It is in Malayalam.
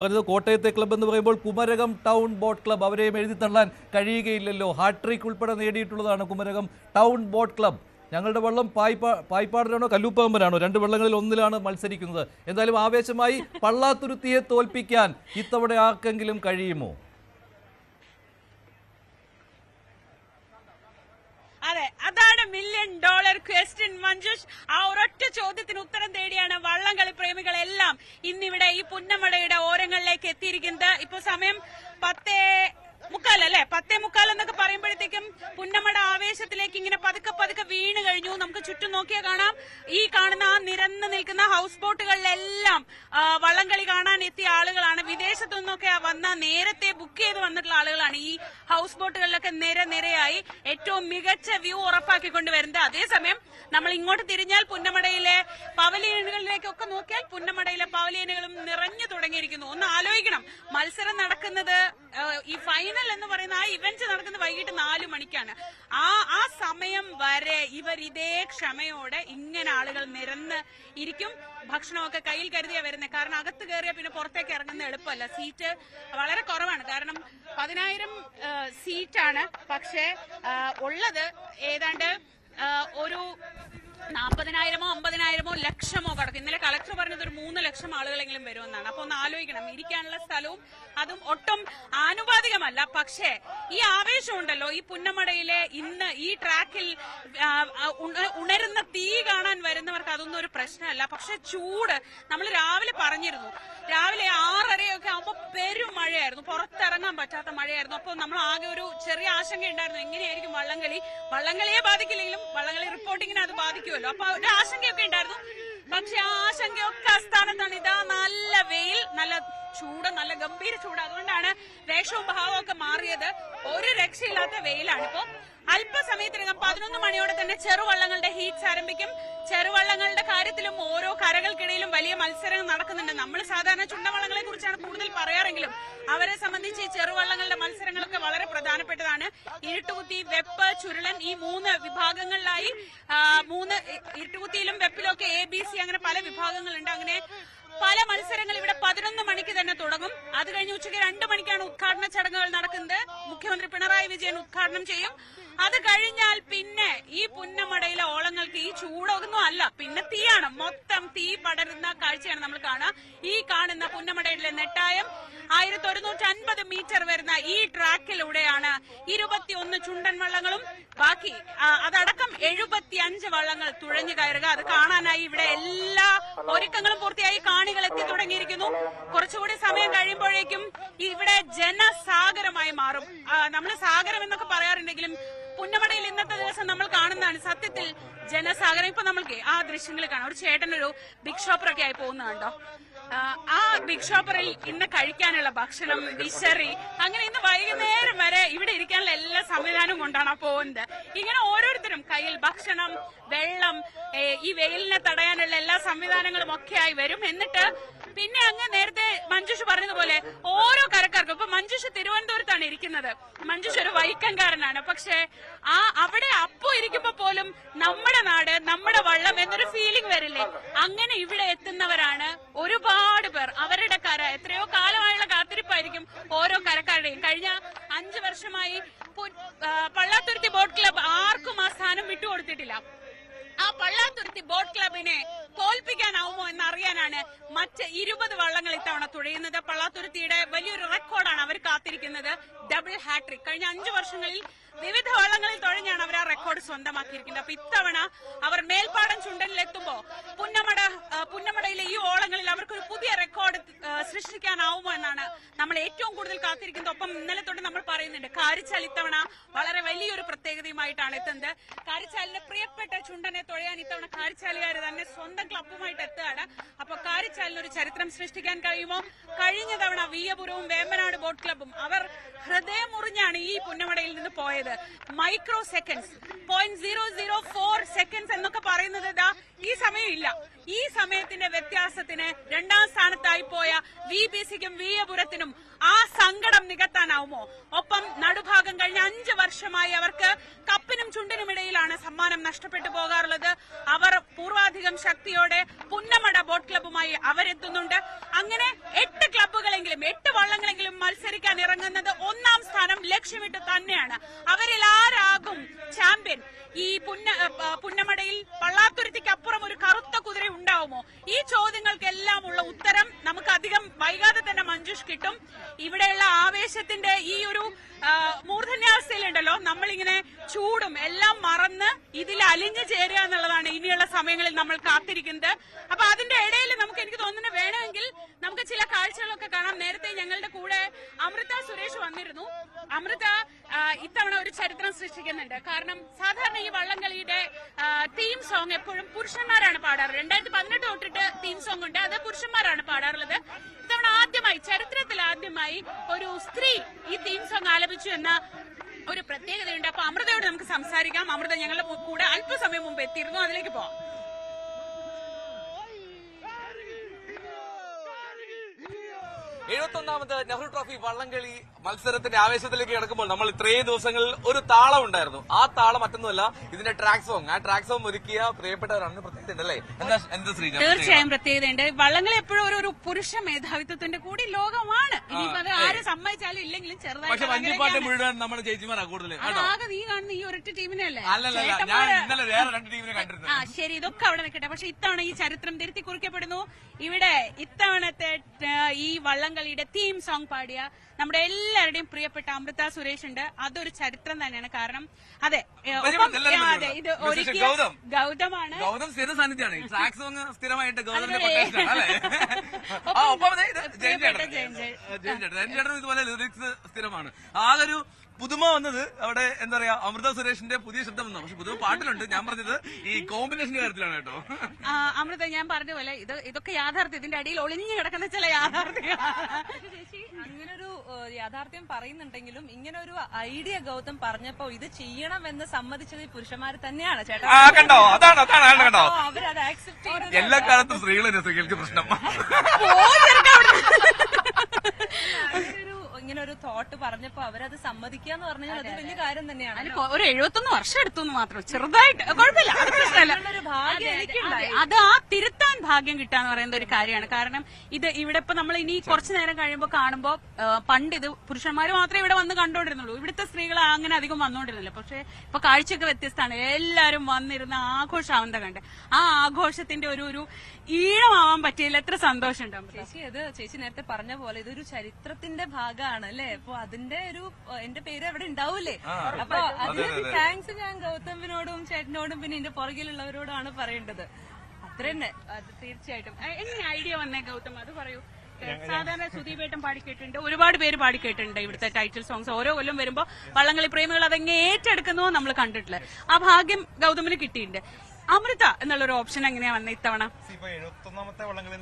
കോട്ടയത്തെ ക്ലബ് എന്ന് പറയുമ്പോൾ കുമരകം ടൗൺ ബോട്ട് ക്ലബ്, അവരെയും എഴുതി തള്ളാൻ കഴിയുകയില്ലല്ലോ. ഹാട്രിക് ഉൾപ്പെടെ നേടിയിട്ടുള്ളതാണ് കുമരകം ടൗൺ ബോട്ട് ക്ലബ്. ഞങ്ങളുടെ വള്ളം പായ്പാടിലാണോ കല്ലൂപ്പകമ്പനാണോ, രണ്ട് വള്ളങ്ങളിൽ ഒന്നിലാണ് മത്സരിക്കുന്നത്. എന്തായാലും ആവേശമായി പള്ളാത്തുരുത്തിയെ തോൽപ്പിക്കാൻ ഇത്തവണ ആർക്കെങ്കിലും കഴിയുമോ? അതെ, അതാണ് $1,000,000 ക്വസ്റ്റ്യൻ മഞ്ജുഷ്. ആ ഒരൊറ്റ ചോദ്യത്തിന് ഉത്തരം തേടിയാണ് വള്ളംകളി പ്രേമികളെല്ലാം ഇന്നിവിടെ ഈ പുന്നമടയുടെ ഓരങ്ങളിലേക്ക് എത്തിയിരിക്കുന്നത്. ഇപ്പൊ സമയം 10:45 അല്ലെ, 10:45 എന്നൊക്കെ പറയുമ്പോഴത്തേക്കും പുന്നമട ആവേശത്തിലേക്ക് ഇങ്ങനെ പതുക്കെ പതുക്കെ വീണ് കഴിഞ്ഞു. നമുക്ക് ചുറ്റും നോക്കിയാൽ കാണാം, ഈ കാണുന്ന ആ നിരന്ന് നിൽക്കുന്ന ഹൗസ് ബോട്ടുകളിലെല്ലാം വള്ളംകളി കാണാൻ എത്തിയ ആളുകളാണ്. വിദേശത്തു നിന്നൊക്കെ വന്ന നേരത്തെ ബുക്ക് ചെയ്ത് വന്നിട്ടുള്ള ആളുകളാണ് ഈ ഹൗസ് ബോട്ടുകളിലൊക്കെ നിരയായി ഏറ്റവും മികച്ച വ്യൂ ഉറപ്പാക്കിക്കൊണ്ട് വരുന്നത്. അതേസമയം നമ്മൾ ഇങ്ങോട്ട് തിരിഞ്ഞാൽ പുന്നമടയിലെ പവലിയനുകളിലേക്കൊക്കെ നോക്കിയാൽ പുന്നമടയിലെ പവലിയനുകളും നിറഞ്ഞു തുടങ്ങിയിരിക്കുന്നു. ഒന്ന് ആലോചിക്കണം, മത്സരം നടക്കുന്നത്, ഈ ഫൈനൽ എന്ന് പറയുന്ന ആ ഇവന്റ് നടക്കുന്നത് വൈകിട്ട് 4 മണിക്കാണ്. ആ സമയം വരെ ഇവർ ഇതേ ക്ഷമയോടെ ഇങ്ങനെ ആളുകൾ നിരന്ന് ഇരിക്കും. ഭക്ഷണമൊക്കെ കയ്യിൽ കരുതിയാ വരുന്നത്. കാരണം അകത്ത് കയറിയാൽ പിന്നെ പുറത്തേക്ക് ഇറങ്ങുന്ന എളുപ്പമല്ല. സീറ്റ് വളരെ കുറവാണ്. കാരണം 10,000 സീറ്റാണ്. പക്ഷേ ഉള്ളത് ഏതാണ്ട് ഒരു 40,000-ഓ 50,000-ഓ ലക്ഷമോ കടക്കും. ഇന്നലെ കളക്ടർ പറഞ്ഞത് ഒരു 3 ലക്ഷം ആളുകളെങ്കിലും വരുമെന്നാണ്. അപ്പൊ ഒന്ന് ആലോചിക്കണം, ഇരിക്കാനുള്ള സ്ഥലവും അതും ഒട്ടും ആനുപാതികമല്ല. പക്ഷേ ഈ ആവേശം ഉണ്ടല്ലോ, ഈ പുന്നമടയിലെ ഇന്ന് ഈ ട്രാക്കിൽ ഉണരുന്ന തീ കാണാൻ വരുന്നവർക്ക് അതൊന്നും ഒരു പ്രശ്നമല്ല. പക്ഷെ ചൂട്, നമ്മൾ രാവിലെ പറഞ്ഞിരുന്നു, രാവിലെ 6:30 ആകുമ്പോൾ പെരും മഴയായിരുന്നു, പുറത്തിറങ്ങാൻ പറ്റാത്ത മഴയായിരുന്നു. അപ്പോൾ നമ്മൾ ആകെ ഒരു ചെറിയ ആശങ്ക ഉണ്ടായിരുന്നു, എങ്ങനെയായിരിക്കും വള്ളംകളിയെ ബാധിക്കില്ലെങ്കിലും വള്ളംകളി റിപ്പോർട്ടിങ്ങിനെ അത് ബാധിക്കുമല്ലോ. അപ്പൊ ഒരു ആശങ്കയൊക്കെ ഉണ്ടായിരുന്നു. പക്ഷെ ആ ആശങ്കയൊക്കെ അസ്ഥാനത്താണ്. ഇതാ നല്ല വെയിൽ, നല്ല ചൂട്, നല്ല ഗംഭീര ചൂട്. അതുകൊണ്ടാണ് വേഷവും ഭാവവും ഒക്കെ മാറിയത്. ഒരു രക്ഷയില്ലാത്ത വെയിലാണ്. ഇപ്പോ അല്പസമയത്തിനകം 11 മണിയോടെ തന്നെ ചെറുവള്ളങ്ങളുടെ ഹീറ്റ്സ് ആരംഭിക്കും. ചെറുവള്ളങ്ങളുടെ കാര്യത്തിലും ഓരോ കരകൾക്കിടയിലും വലിയ മത്സരങ്ങൾ നടക്കുന്നുണ്ട്. നമ്മൾ സാധാരണ ചുണ്ടവള്ളങ്ങളെ കുറിച്ചാണ് കൂടുതൽ പറയാറെങ്കിലും അവരെ സംബന്ധിച്ച് ഈ ചെറുവള്ളങ്ങളുടെ മത്സരങ്ങളൊക്കെ വളരെ പ്രധാനപ്പെട്ടതാണ്. ഇരുട്ടുകുത്തി, വെപ്പ്, ചുരുളൻ, ഈ 3 വിഭാഗങ്ങളിലായി, ഇരുട്ടുകുത്തിയിലും വെപ്പിലും ഒക്കെ ABC അങ്ങനെ പല വിഭാഗങ്ങളുണ്ട്. അങ്ങനെ പല മത്സരങ്ങൾ ഇവിടെ 11 മണിക്ക് തന്നെ തുടങ്ങും. അത് കഴിഞ്ഞ് ഉച്ചയ്ക്ക് 2 മണിക്കാണ് ഉദ്ഘാടന ചടങ്ങുകൾ നടക്കുന്നത്. മുഖ്യമന്ത്രി പിണറായി വിജയൻ ഉദ്ഘാടനം ചെയ്യും. അത് കഴിഞ്ഞാൽ പിന്നെ ഈ പുന്നമടയിലെ ഓളങ്ങൾക്ക് ഈ ചൂടൊന്നും അല്ല, പിന്നെ തീയാണ്. മൊത്തം തീ പടരുന്ന കാഴ്ചയാണ് നമ്മൾ കാണുക. ഈ കാണുന്ന പുന്നമടയിലെ നെട്ടായം 1150 മീറ്റർ വരുന്ന ഈ ട്രാക്കിലൂടെയാണ് 21 ചുണ്ടൻ വള്ളങ്ങളും ബാക്കി അതടക്കം 75 വള്ളങ്ങൾ തുഴഞ്ഞു കയറുക. അത് കാണാനായി ഇവിടെ എല്ലാ ഒരുക്കങ്ങളും പൂർത്തിയായി കാണികൾ എത്തി തുടങ്ങിയിരിക്കുന്നു. കുറച്ചുകൂടി സമയം കഴിയുമ്പോഴേക്കും ഇവിടെ ജനസാഗരമായി മാറും. നമ്മൾ സാഗരം എന്നൊക്കെ പറയാറുണ്ടെങ്കിലും പുന്നമടയിൽ ഇന്നത്തെ ദിവസം നമ്മൾ കാണുന്നതാണ് സത്യത്തിൽ ജനസാഗരം. ഇപ്പൊ നമ്മൾക്ക് ആ ദൃശ്യങ്ങൾ കാണാം. ഒരു ചേട്ടനൊരു ബിഗ് ഷോപ്പറൊക്കെ ആയി പോകുന്നുണ്ടോ? ആ ബിഗ് ഷോപ്പറിൽ ഇന്ന് കഴിക്കാനുള്ള ഭക്ഷണം, വിശറി, അങ്ങനെ ഇന്ന് വൈകുന്നേരം വരെ ഇവിടെ ഇരിക്കാനുള്ള എല്ലാ സംവിധാനവും കൊണ്ടാണ് പോകുന്നത്. ഇങ്ങനെ ഓരോരുത്തരും കയ്യിൽ ഭക്ഷണം, വെള്ളം, ഈ വെയിലിനെ തടയാനുള്ള എല്ലാ സംവിധാനങ്ങളും ഒക്കെ ആയി വരും. എന്നിട്ട് പിന്നെ അങ്ങ് നേരത്തെ മഞ്ജുഷ് പറഞ്ഞതുപോലെ ഓരോ കരക്കാർക്കും, ഇപ്പൊ മഞ്ജുഷ് തിരുവനന്തപുരത്താണ് ഇരിക്കുന്നത്, മഞ്ജുഷ് ഒരു വൈക്കംകാരനാണ്. പക്ഷെ അവിടെ അപ്പോ ഇരിക്കുമ്പോ പോലും നമ്മുടെ നാട്, നമ്മുടെ വള്ളം എന്നൊരു ഫീലിംഗ് വരില്ലേ? അങ്ങനെ ഇവിടെ എത്തുന്നവരാണ് ഒരുപാട് പേർ. അവരുടെ കര എത്രയോ കാലമായുള്ള കാത്തിരിപ്പായിരിക്കും ഓരോ കരക്കാരുടെയും. കഴിഞ്ഞ 5 വർഷമായി പള്ളാത്തുരുത്തി ബോട്ട് ക്ലബ് ആർക്കും ആ സ്ഥാനം വിട്ടുകൊടുത്തിട്ടില്ല. ആ പള്ളാത്തുരുത്തി ബോട്ട് ക്ലബിനെ തോൽപ്പിക്കാനാവുമോ എന്നറിയാനാണ് മറ്റ് 20 വള്ളങ്ങൾ ഇത്തവണ തുഴയുന്നത്. പള്ളാത്തുരുത്തിയുടെ വലിയൊരു റെക്കോർഡാണ് അവർ കാത്തിരിക്കുന്നത്, ഡബിൾ ഹാട്രിക്. കഴിഞ്ഞ 5 വർഷങ്ങളിൽ വിവിധ വള്ളങ്ങളിൽ തുഴഞ്ഞാണ് അവർ ആ റെക്കോർഡ് സ്വന്തമാക്കിയിരിക്കുന്നത്. അപ്പൊ ഇത്തവണ അവർ മേൽപ്പാടം ചുണ്ടനിൽ എത്തുമ്പോ പുന്നമടയിലെ ഈ ഓളങ്ങളിൽ അവർക്കൊരു പുതിയ റെക്കോർഡ് സൃഷ്ടിക്കാനാവുമോ എന്നാണ് നമ്മൾ ഏറ്റവും കൂടുതൽ കാത്തിരിക്കുന്നത്. ഒപ്പം ഇന്നലെ തൊട്ട് നമ്മൾ പറയുന്നുണ്ട്, കാരിച്ചാൽ ഇത്തവണ വളരെ വലിയൊരു പ്രത്യേകതയുമായിട്ടാണ് എത്തുന്നത്. കാരിച്ചാലിന്റെ പ്രിയപ്പെട്ട ചുണ്ടനെ തുഴയാൻ ഇത്തവണ കാരിച്ചാലുകാർ തന്നെ സ്വന്തം ക്ലബ്ബുമായിട്ട് എത്തുകയാണ്. അപ്പൊ കാരിച്ചാലിനൊരു ചരിത്രം സൃഷ്ടിക്കാൻ കഴിയുമോ? കഴിഞ്ഞ തവണ വിയ്യപുരവും വേമ്പനാട് ബോട്ട് ക്ലബ്ബും അവർ ഹൃദയം മുറിഞ്ഞാണ് ഈ പുന്നമടയിൽ നിന്ന് പോയത്. പറയുന്നത് മൈക്രോ സെക്കൻഡ്സ് 0.004 സെക്കൻഡ്സ് എന്നൊക്കെ പറയുന്നത് ഇതാ ഈ സമയം ഇല്ല. ഈ സമയത്തിന്റെ വ്യത്യാസത്തിന് രണ്ടാം സ്ഥാനത്തായി പോയ VBCക്കും വീയപുരത്തിനും ആ സങ്കടം നികത്താനാവുമോ? ഒപ്പം നടുഭാഗം കഴിഞ്ഞ 5 വർഷമായി അവർക്ക് കപ്പിനും ചുണ്ടിനുമിടയിലാണ് സമ്മാനം നഷ്ടപ്പെട്ടു പോകാറുള്ളത്. അവർ പൂർവാധികം ശക്തിയോടെ പുന്നമട ബോട്ട് ക്ലബ്ബുമായി അവരെത്തുന്നുണ്ട്. അങ്ങനെ 8 ക്ലബ്ബുകളെങ്കിലും 8 വള്ളങ്ങളെങ്കിലും മത്സരിക്കാൻ ഇറങ്ങുന്നത് 1ാം സ്ഥാനം ലക്ഷ്യമിട്ട് തന്നെയാണ്. അവരിൽ ആരാകും ചാമ്പ്യൻ? ഈ പുന്നമടയിൽ പള്ളാത്തുരുത്തിക്കപ്പുറം ഒരു കറുത്ത കുതിര ഉണ്ടാവുമോ? ഈ ചോദ്യങ്ങൾക്കെല്ലാം ഉള്ള ഉത്തരം നമുക്ക് അധികം വൈകാതെ തന്നെ മഞ്ജുഷ് കിട്ടും. ഇവിടെയുള്ള ആവേശത്തിന്റെ ഈ ഒരു മൂർധന്യാവസ്ഥയിലുണ്ടല്ലോ, നമ്മളിങ്ങനെ ചൂടും എല്ലാം മറന്ന് ഇതിൽ അലിഞ്ഞു ചേരുക എന്നുള്ളതാണ് ഇനിയുള്ള സമയങ്ങളിൽ നമ്മൾ കാത്തിരിക്കുന്നത്. അപ്പൊ അതിന്റെ ഇടയിൽ നമുക്ക് എനിക്ക് തോന്നുന്നു വേണമെങ്കിൽ നമുക്ക് ചില കാഴ്ചകളൊക്കെ കാണാം. നേരത്തെ ഞങ്ങളുടെ കൂടെ അമൃത സുരേഷ് വന്നിരുന്നു. അമൃത ഇത്തവണ ഒരു ചരിത്രം സൃഷ്ടിക്കുന്നുണ്ട്. കാരണം സാധാരണ ഈ വള്ളംകളിയുടെ തീം സോങ് എപ്പോഴും പുരുഷന്മാരാണ് പാടാറ്. 2018 തൊട്ടിട്ട് തീം സോങ് ഉണ്ട്, അത് പുരുഷന്മാരാണ് പാടാറുള്ളത്. ഇത്തവണ ആദ്യമായി, ചരിത്രത്തിൽ ആദ്യമായി ഒരു സ്ത്രീ ഈ തീം സോങ് ആലപിച്ചു എന്ന ഒരു പ്രത്യേകതയുണ്ട്. അപ്പൊ അമൃതയോട് നമുക്ക് സംസാരിക്കാം. അമൃത ഞങ്ങളുടെ കൂടെ അല്പസമയം മുമ്പ് എത്തിയിരുന്നു, അതിലേക്ക് പോവാം. 71ാമത് നെഹ്റു ട്രോഫി വള്ളംകളി മത്സരത്തിന്റെ ആവേശത്തിലേക്ക് കിടക്കുമ്പോൾ നമ്മൾ ഇത്രയും ദിവസങ്ങളിൽ ഒരു താളം ഉണ്ടായിരുന്നു. ആ താളം മറ്റൊന്നുമല്ല, ഇതിന്റെ ട്രാക്ക് സോങ്. ആ ട്രാക്ക് സോങ് ഒരുക്കിയ പ്രിയപ്പെട്ടവരാണ്. പ്രത്യേകത ഉണ്ടല്ലേ? എന്താ ശ്രീ? തീർച്ചയായും പ്രത്യേകതയുണ്ട്. വള്ളംകളി എപ്പോഴും ഒരു പുരുഷ മേധാവിത്വത്തിന്റെ കൂടി ലോകമാണ്. ഇനിയിപ്പോ അത് ആരും സമ്മതിച്ചാലും ഇല്ലെങ്കിലും പക്ഷെ മഞ്ഞപ്പാട്ട് മുഴുവൻ നമ്മുടെ ചേച്ചിമാരാ കൂടുതൽ. ആകെ നീ കാണുന്ന ഈ ഒരൊറ്റ ടീമിനല്ലേ? അല്ലല്ല, ഞാൻ ഇന്നലെ വേറെ 2 ടീമിനെ കണ്ടിരുന്നു. ശരി, ഇതൊക്കെ അവിടെ നിൽക്കട്ടെ. പക്ഷെ ഇത്തവണ ഈ ചരിത്രം തിരുത്തി കുറിക്കപ്പെടുന്നു. ഇവിടെ ഇത്തവണത്തെ ഈ വള്ളംകളിയുടെ തീം സോങ് പാടിയ നമ്മുടെ എല്ലാവരുടെയും പ്രിയപ്പെട്ട അമൃത സുരേഷ് ഉണ്ട്. അതൊരു ചരിത്രം തന്നെയാണ്. കാരണം അതെ, ഇത് ഒരിക്കൽ ഗൗതമാണ്. ഗൗതം സ്ഥിര സാന്നിധ്യമാണ്. ട്രാക്ക് സോങ് സ്ഥിരമായിട്ട് ഗൗതമിന്റെ കൊട്ടേഷൻ അല്ലേ? ഒപ്പം ജയൻ ചേട്ടൻ ഇതുപോലെ ലിറിക്സ് സ്ഥിരമാണ്. ആകൊരു പുതുമ വന്നത് അവിടെ എന്താ പറയാ, അമൃത സുരേഷിന്റെ പുതിയ ശബ്ദം വന്നു. പക്ഷെ പുതുമ പാട്ടിലുണ്ട്. ഞാൻ പറഞ്ഞത് ഈ കോമ്പിനേഷന്റെ കാര്യത്തിലാണ് കേട്ടോ. അമൃത, ഞാൻ പറഞ്ഞ പോലെ ഇതൊക്കെ യാഥാർത്ഥ്യം, ഇതിന്റെ അടിയിൽ ഒളിഞ്ഞു കിടക്കുന്ന ചില യാഥാർത്ഥ്യം. ചേച്ചി അങ്ങനൊരു യാഥാർത്ഥ്യം പറയുന്നുണ്ടെങ്കിലും ഇങ്ങനെ ഒരു ഐഡിയ ഗൗതം പറഞ്ഞപ്പോ ഇത് ചെയ്യണമെന്ന് സമ്മതിച്ചത് ഈ പുരുഷന്മാർ തന്നെയാണ് ചേട്ടാ. കണ്ടോ, അതാണ് കണ്ടോ, അവരത് ആക്സെപ്റ്റ് ചെയ്തു. എല്ലാ കാലത്തും സ്ത്രീകളെ സ്ത്രീകൾക്ക് പ്രശ്നം. ഇങ്ങനെ ഒരു തോട്ട് പറഞ്ഞപ്പോ അവരത് സമ്മതിക്കാന്ന് പറഞ്ഞാൽ അത് വലിയ കാര്യം തന്നെയാണ്. ഒരു 71 വർഷം എടുത്തു മാത്രം, ചെറുതായിട്ട് കുഴപ്പമില്ല, അത് പ്രശ്നമല്ല. അത് ആ തിരുത്താൻ ഭാഗ്യം കിട്ടാന്ന് പറയുന്ന ഒരു കാര്യമാണ്. കാരണം ഇത് ഇവിടെ ഇപ്പൊ നമ്മൾ ഇനി കുറച്ചു നേരം കഴിയുമ്പോൾ കാണുമ്പോൾ പണ്ട് ഇത് പുരുഷന്മാർ മാത്രമേ ഇവിടെ വന്ന് കണ്ടോണ്ടിരുന്നുള്ളൂ. ഇവിടുത്തെ സ്ത്രീകൾ അങ്ങനെ അധികം വന്നോണ്ടിരുന്നില്ല. പക്ഷെ ഇപ്പൊ കാഴ്ചയൊക്കെ വ്യത്യസ്തമാണ്. എല്ലാരും വന്നിരുന്ന ആഘോഷാവന്ത കണ്ട് ആ ആഘോഷത്തിന്റെ ഒരു ഈഴമാവാൻ പറ്റിയില്ല. എത്ര സന്തോഷമുണ്ട് ചേച്ചി. അത് ചേച്ചി നേരത്തെ പറഞ്ഞ പോലെ ഇതൊരു ചരിത്രത്തിന്റെ ഭാഗമാണ് അല്ലേ? അപ്പൊ അതിന്റെ എന്റെ പേര് അവിടെ ഉണ്ടാവൂലേ? അപ്പൊ അതിന് താങ്ക്സ് ഞാൻ ഗൗതമിനോടും ചേട്ടനോടും പിന്നെ എന്റെ പുറകിലുള്ളവരോടാണ് പറയേണ്ടത്. അത്ര തന്നെ. അത് തീർച്ചയായിട്ടും. എങ്ങനെ ഐഡിയ വന്നേ ഗൗതം, അത് പറയൂ. സാധാരണ സുദീപേട്ടൻ പാടിക്കേട്ടുണ്ട്, ഒരുപാട് പേര് പാടിക്കേട്ടുണ്ട് ഇവിടുത്തെ ടൈറ്റിൽ സോങ്സ്. ഓരോ കൊല്ലം വരുമ്പോ വള്ളംകളി പ്രേമികൾ അതെങ്ങനെ ഏറ്റെടുക്കുന്നോ നമ്മൾ കണ്ടിട്ടില്ല. ആ ഭാഗ്യം ഗൗതമിന് കിട്ടിയിട്ടുണ്ട്. അമൃത എന്നുള്ളൊരു ഓപ്ഷൻ എങ്ങനെയാ വന്നത് ഇത്തവണ? 71ാമത്തെ വള്ളംകളി